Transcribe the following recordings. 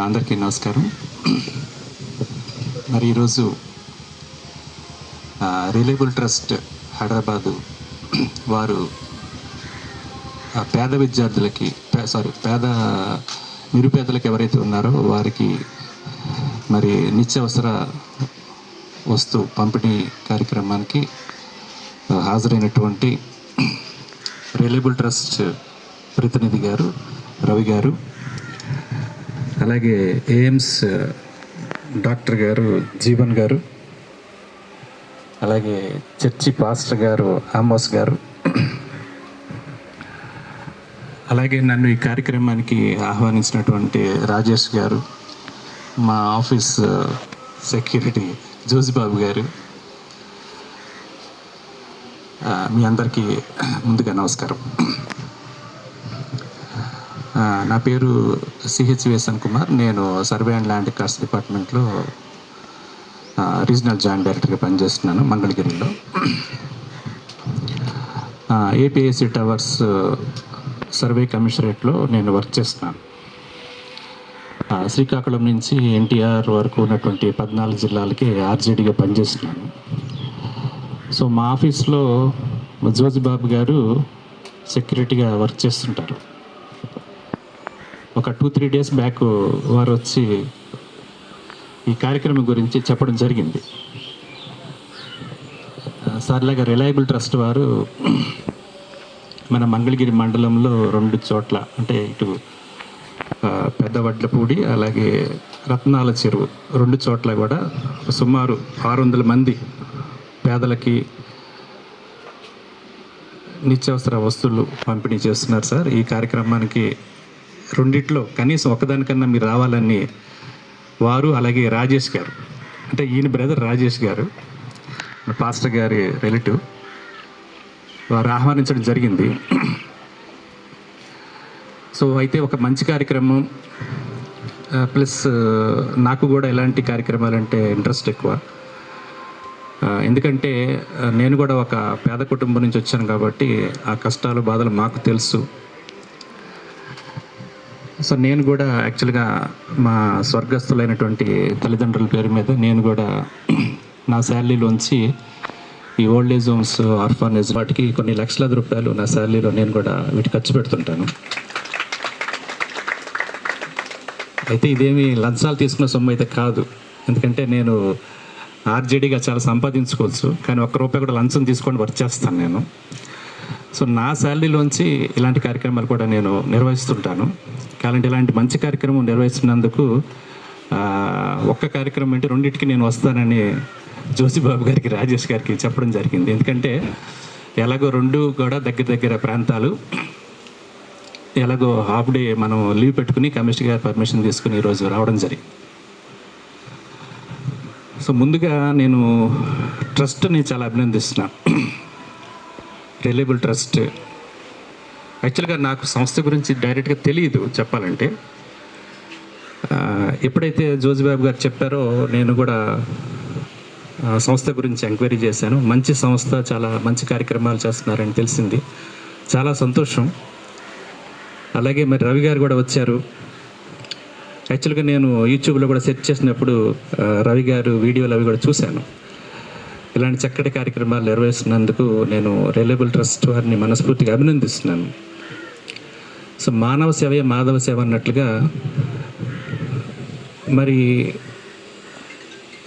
అందరికీ నమస్కారం. మరి ఈరోజు రిలయబుల్ ట్రస్ట్ హైదరాబాదు వారు పేద విద్యార్థులకి పేద నిరుపేదలకు ఎవరైతే ఉన్నారో వారికి మరి నిత్యావసర వస్తువు పంపిణీ కార్యక్రమానికి హాజరైనటువంటి రిలయబుల్ ట్రస్ట్ ప్రతినిధి గారు రవి గారు, అలాగే ఏఎమ్స్ డాక్టర్ గారు జీవన్ గారు, అలాగే చర్చి పాస్టర్ గారు ఆమోస్ గారు, అలాగే నన్ను ఈ కార్యక్రమానికి ఆహ్వానించినటువంటి రాజేష్ గారు, మా ఆఫీస్ సెక్యూరిటీ జోజిబాబు గారు, మీ అందరికీ ముందుగా నమస్కారం. నా పేరు సిహెచ్ వేసన్ కుమార్. నేను సర్వే అండ్ ల్యాండ్ రికార్డ్స్ డిపార్ట్మెంట్లో రీజనల్ జాయింట్ డైరెక్టర్గా పనిచేస్తున్నాను మంగళగిరిలో. ఏపీఐసి టవర్స్ సర్వే కమిషనరేట్లో నేను వర్క్ చేస్తున్నాను. శ్రీకాకుళం నుంచి ఎన్టీఆర్ వరకు ఉన్నటువంటి 14 జిల్లాలకి ఆర్జేడీగా పనిచేస్తున్నాను. సో మా ఆఫీస్లో జోజిబాబు గారు సెక్యూరిటీగా వర్క్ చేస్తుంటారు. ఒక 2-3 డేస్ బ్యాక్ వారు వచ్చి ఈ కార్యక్రమం గురించి చెప్పడం జరిగింది. సార్లాగా రిలయబుల్ ట్రస్ట్ వారు మన మంగళగిరి మండలంలో 2 చోట్ల, అంటే ఇటు పెద్దవడ్లపూడి అలాగే రత్నాల చెరువు 2 చోట్ల కూడా సుమారు 600 మంది పేదలకి నిత్యావసర వస్తువులు పంపిణీ చేస్తున్నారు సార్. ఈ కార్యక్రమానికి 2 కనీసం ఒకదానికన్నా మీరు రావాలని వారు, అలాగే రాజేష్ గారు, అంటే ఈయన బ్రదర్ రాజేష్ గారు, పాస్టర్ గారి రిలేటివ్, వారు ఆహ్వానించడం జరిగింది. సో అయితే ఒక మంచి కార్యక్రమం, ప్లస్ నాకు కూడా ఎలాంటి కార్యక్రమాలంటే ఇంట్రెస్ట్ ఎక్కువ. ఎందుకంటే నేను కూడా ఒక పేద కుటుంబం నుంచి వచ్చాను కాబట్టి ఆ కష్టాలు బాధలు మాకు తెలుసు. సో నేను కూడా యాక్చువల్గా మా స్వర్గస్థులైనటువంటి తల్లిదండ్రుల పేరు మీద నేను కూడా నా శాలరీలోంచి ఈ ఓల్డ్ ఏజ్ హోమ్స్, ఆర్ఫానేజ్ వాటికి కొన్ని లక్షలాది రూపాయలు నా శాలరీలో నేను కూడా వీటి ఖర్చు పెడుతుంటాను. అయితే ఇదేమి లంచాలు తీసుకున్న సొమ్ము అయితే కాదు. ఎందుకంటే నేను ఆర్జేడీగా చాలా సంపాదించుకోవచ్చు, కానీ ఒక్క రూపాయి కూడా లంచం తీసుకొని వర్క్ చేస్తాను నేను. సో నా శాలరీలోంచి ఇలాంటి కార్యక్రమాలు కూడా నేను నిర్వహిస్తుంటాను. కాబట్టి ఇలాంటి మంచి కార్యక్రమం నిర్వహిస్తున్నందుకు ఒక్క కార్యక్రమం అంటే 2టికి నేను వస్తానని జోసిబాబు గారికి, రాజేష్ గారికి చెప్పడం జరిగింది. ఎందుకంటే ఎలాగో 2 కూడా దగ్గర ప్రాంతాలు, ఎలాగో హాఫ్ డే మనం లీవ్ పెట్టుకుని కమిషనర్ గారి పర్మిషన్ తీసుకుని ఈరోజు రావడం జరిగింది. సో ముందుగా నేను ట్రస్ట్ని చాలా అభినందిస్తున్నాను. రిలయబుల్ ట్రస్ట్ యాక్చువల్గా నాకు సంస్థ గురించి డైరెక్ట్గా తెలియదు చెప్పాలంటే. ఎప్పుడైతే జోజిబాబు గారు చెప్పారో నేను కూడా సంస్థ గురించి ఎంక్వైరీ చేశాను. మంచి సంస్థ, చాలా మంచి కార్యక్రమాలు చేస్తున్నారని తెలిసింది. చాలా సంతోషం. అలాగే మరి రవి గారు కూడా వచ్చారు. యాక్చువల్గా నేను యూట్యూబ్లో కూడా సెర్చ్ చేసినప్పుడు రవి గారు వీడియోలు అవి కూడా చూశాను. ఇలాంటి చక్కటి కార్యక్రమాలు నిర్వహిస్తున్నందుకు నేను రిలయబుల్ ట్రస్ట్ వారిని మనస్ఫూర్తిగా అభినందిస్తున్నాను. సో మానవ సేవే మాధవ సేవ అన్నట్లుగా మరి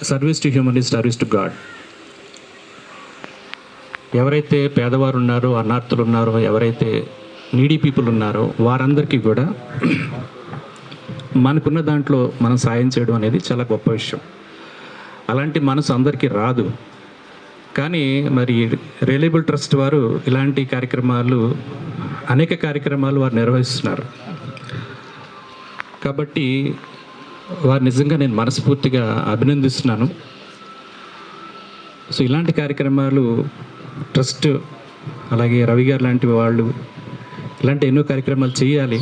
service to human is service to God. ఎవరైతే పేదవారు ఉన్నారో, అనార్థులు ఉన్నారో, ఎవరైతే నీడీ పీపుల్ ఉన్నారో వారందరికీ కూడా మనకున్న దాంట్లో మనం సాయం చేయడం అనేది చాలా గొప్ప విషయం. అలాంటి మనసు అందరికీ రాదు. కానీ మరి రిలయబుల్ ట్రస్ట్ వారు ఇలాంటి కార్యక్రమాలు, అనేక కార్యక్రమాలు వారు నిర్వహిస్తున్నారు. కాబట్టి వారు నిజంగా నేను మనస్ఫూర్తిగా అభినందిస్తున్నాను. సో ఇలాంటి కార్యక్రమాలు ట్రస్ట్, అలాగే రవి గారు లాంటి వాళ్ళు ఇలాంటి ఎన్నో కార్యక్రమాలు చేయాలి.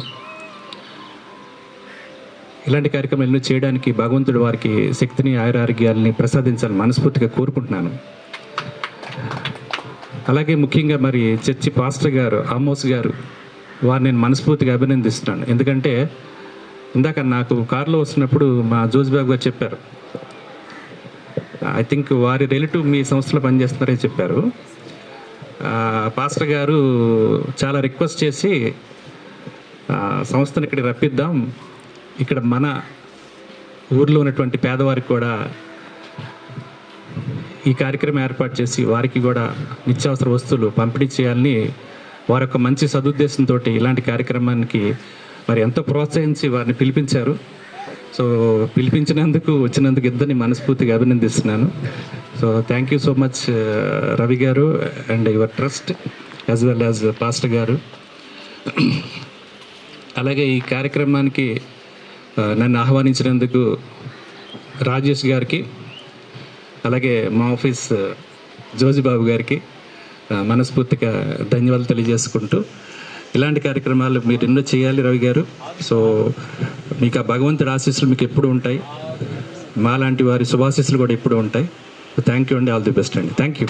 ఇలాంటి కార్యక్రమాలు ఎన్నో చేయడానికి భగవంతుడు వారికి శక్తిని, ఆయురారోగ్యాలని ప్రసాదించాలని మనస్ఫూర్తిగా కోరుకుంటున్నాను. అలాగే ముఖ్యంగా మరి చర్చి పాస్టర్ గారు ఆమోస్ గారు, వారిని నేను మనస్ఫూర్తిగా అభినందిస్తున్నాను. ఎందుకంటే ఇందాక నాకు కారులో వస్తున్నప్పుడు మా జోజ్బాబు గారు చెప్పారు, ఐ థింక్ వారి రిలేటివ్ మీ సంస్థలో పనిచేస్తున్నారని చెప్పారు. పాస్టర్ గారు చాలా రిక్వెస్ట్ చేసి సంస్థను ఇక్కడ రప్పిద్దాం, ఇక్కడ మన ఊర్లో ఉన్నటువంటి పేదవారికి కూడా ఈ కార్యక్రమం ఏర్పాటు చేసి వారికి కూడా నిత్యావసర వస్తువులు పంపిణీ చేయాలని వారి యొక్క మంచి సదుద్దేశంతో ఇలాంటి కార్యక్రమానికి మరి ఎంతో ప్రోత్సహించి వారిని పిలిపించారు. సో పిలిపించినందుకు వచ్చినందుకు ఇద్దరిని మనస్ఫూర్తిగా అభినందిస్తున్నాను. So thank you so much Ravi గారు and your trust as well as pastor గారు. అలాగే ఈ కార్యక్రమానికి నన్ను ఆహ్వానించినందుకు రాజేష్ గారికి, అలాగే మా ఆఫీస్ జోజిబాబు గారికి మనస్ఫూర్తిగా ధన్యవాదాలు తెలియజేసుకుంటూ, ఇలాంటి కార్యక్రమాలు మీరు ఎన్నో చేయాలి రవి గారు. సో మీకు ఆ భగవంతుడి ఆశీస్సులు మీకు ఎప్పుడు ఉంటాయి, మాలాంటి వారి శుభాశీస్సులు కూడా ఎప్పుడు ఉంటాయి. థ్యాంక్ యూ అండి, ఆల్ ది బెస్ట్ అండి. Thank you.